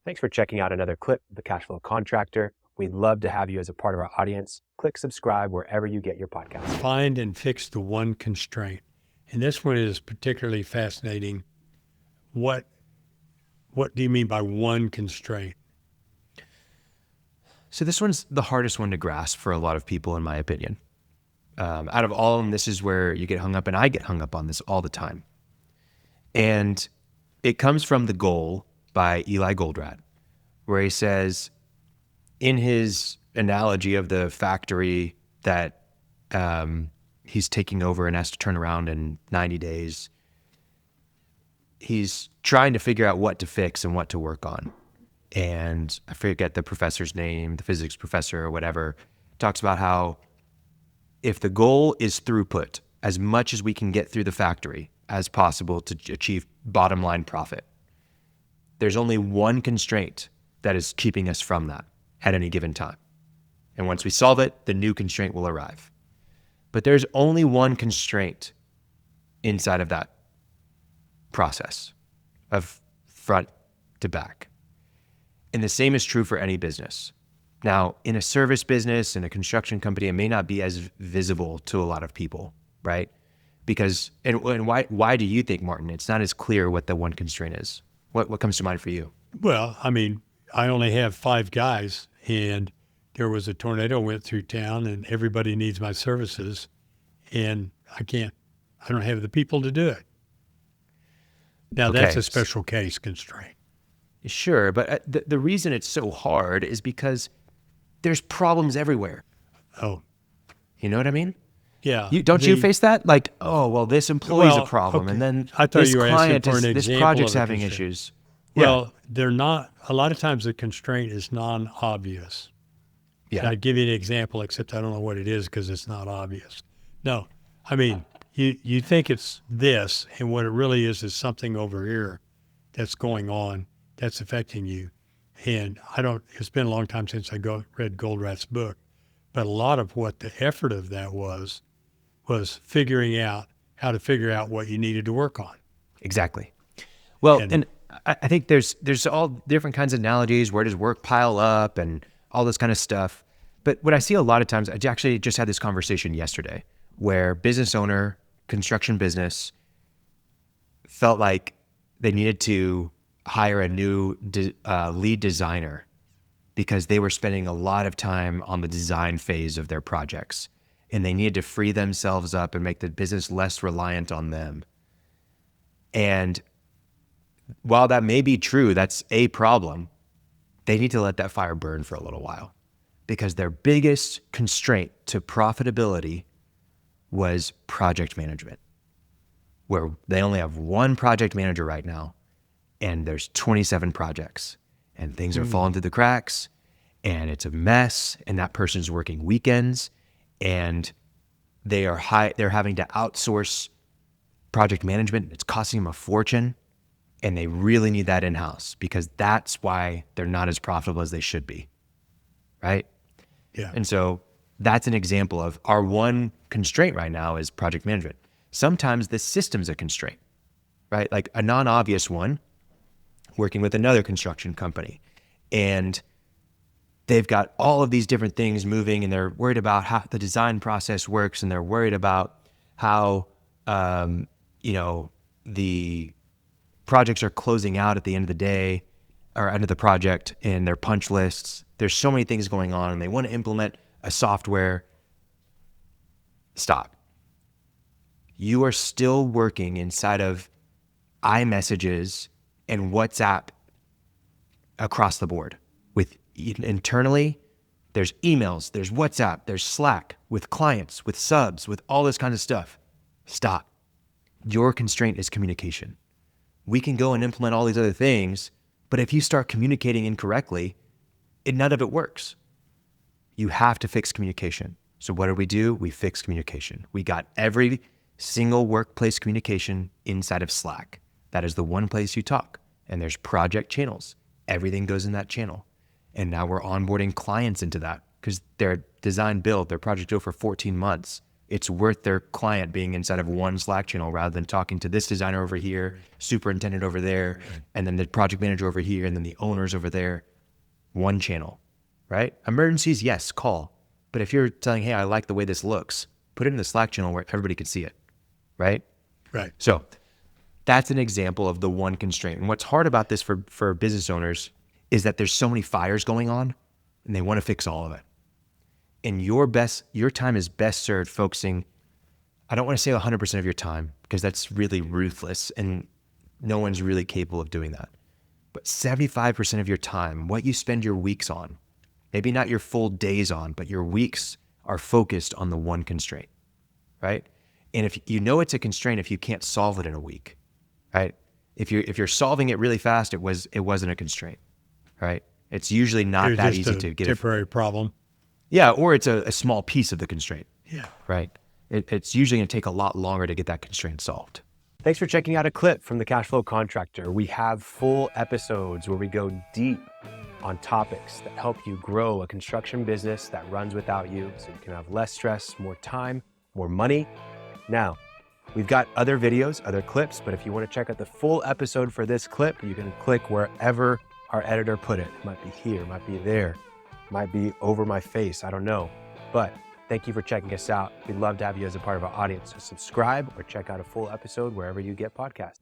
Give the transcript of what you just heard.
Thanks for checking out another clip of the Cashflow Contractor. We'd love to have you as a part of our audience. Click subscribe wherever you get your podcasts. Find and fix the one constraint. And this one is particularly fascinating. What do you mean by one constraint? So this one's the hardest one to grasp for a lot of people, in my opinion. Out of all of them, this is where you get hung up, and I get hung up on this all the time. And it comes from The Goal by Eli Goldratt, where he says, in his analogy of the factory that he's taking over and has to turn around in 90 days, he's trying to figure out what to fix and what to work on. And I forget the professor's name, the physics professor or whatever, talks about how if the goal is throughput, as much as we can get through the factory as possible to achieve bottom line profit, there's only one constraint that is keeping us from that at any given time. And once we solve it, the new constraint will arrive. But there's only one constraint inside of that process of front to back. And the same is true for any business. Now, in a service business, in a construction company, it may not be as visible to a lot of people, right? Because, and why do you think, Martin, it's not as clear what the one constraint is? What comes to mind for you? Well, I mean, I only have 5 guys, and there was a tornado went through town, and everybody needs my services, and I don't have the people to do it. Now, that's a special case constraint. Sure, but the reason it's so hard is because there's problems everywhere. Oh. You know what I mean? Yeah. Don't you face that? Like, oh, well, this employee's a problem, okay. and then I thought this you were client asking for an this example project's of a having constraint. issues. Well, they're not. A lot of times the constraint is non-obvious. Yeah. And I'd give you an example, except I don't know what it is because it's not obvious. No, I mean, you think it's this, and what it really is something over here that's going on that's affecting you. And it's been a long time since I read Goldratt's book, but a lot of what the effort of that was figuring out how to figure out what you needed to work on. Exactly. Well, and I think there's all different kinds of analogies. Where does work pile up and all this kind of stuff. But what I see a lot of times, I actually just had this conversation yesterday where business owner, construction business, felt like they needed to hire a new lead designer because they were spending a lot of time on the design phase of their projects, and they needed to free themselves up and make the business less reliant on them. And while that may be true, that's a problem, they need to let that fire burn for a little while, because their biggest constraint to profitability was project management, where they only have one project manager right now, and there's 27 projects, and things are falling through the cracks, and it's a mess, and that person's working weekends, and they're having to outsource project management. It's costing them a fortune, and they really need that in-house because that's why they're not as profitable as they should be, right? Yeah. And so that's an example of our one constraint right now is project management. Sometimes the system's a constraint, right? Like a non-obvious one, working with another construction company, and they've got all of these different things moving, and they're worried about how the design process works, and they're worried about how, the projects are closing out at the end of the day or end of the project in their punch lists. There's so many things going on, and they want to implement a software. Stop. You are still working inside of iMessages and WhatsApp across the board. With internally, there's emails, there's WhatsApp, there's Slack, with clients, with subs, with all this kind of stuff. Stop. Your constraint is communication. We can go and implement all these other things, but if you start communicating incorrectly, none of it works. You have to fix communication. So what do? We fix communication. We got every single workplace communication inside of Slack. That is the one place you talk. And there's project channels. Everything goes in that channel. And now we're onboarding clients into that because their design build, their project built for 14 months it's worth their client being inside of one Slack channel rather than talking to this designer over here, superintendent over there, and then the project manager over here, and then the owners over there. One channel, right? Emergencies, yes, call. But if you're telling, hey, I like the way this looks, put it in the Slack channel where everybody can see it, right? Right. So that's an example of the one constraint. And what's hard about this for business owners is that there's so many fires going on and they want to fix all of it. And your time is best served focusing, I don't want to say 100% of your time because that's really ruthless and no one's really capable of doing that. But 75% of your time, what you spend your weeks on, maybe not your full days on, but your weeks are focused on the one constraint, right? And if you know it's a constraint, if you can't solve it in a week, right? If you're solving it really fast, it wasn't a constraint, right? It's usually not that easy to get temporary problem. Yeah, or it's a small piece of the constraint. Yeah. Right. It's usually going to take a lot longer to get that constraint solved. Thanks for checking out a clip from the Cashflow Contractor. We have full episodes where we go deep on topics that help you grow a construction business that runs without you so you can have less stress, more time, more money. Now, we've got other videos, other clips, but if you want to check out the full episode for this clip, you can click wherever our editor put it. It might be here, it might be there, it might be over my face, I don't know. But thank you for checking us out. We'd love to have you as a part of our audience. So subscribe or check out a full episode wherever you get podcasts.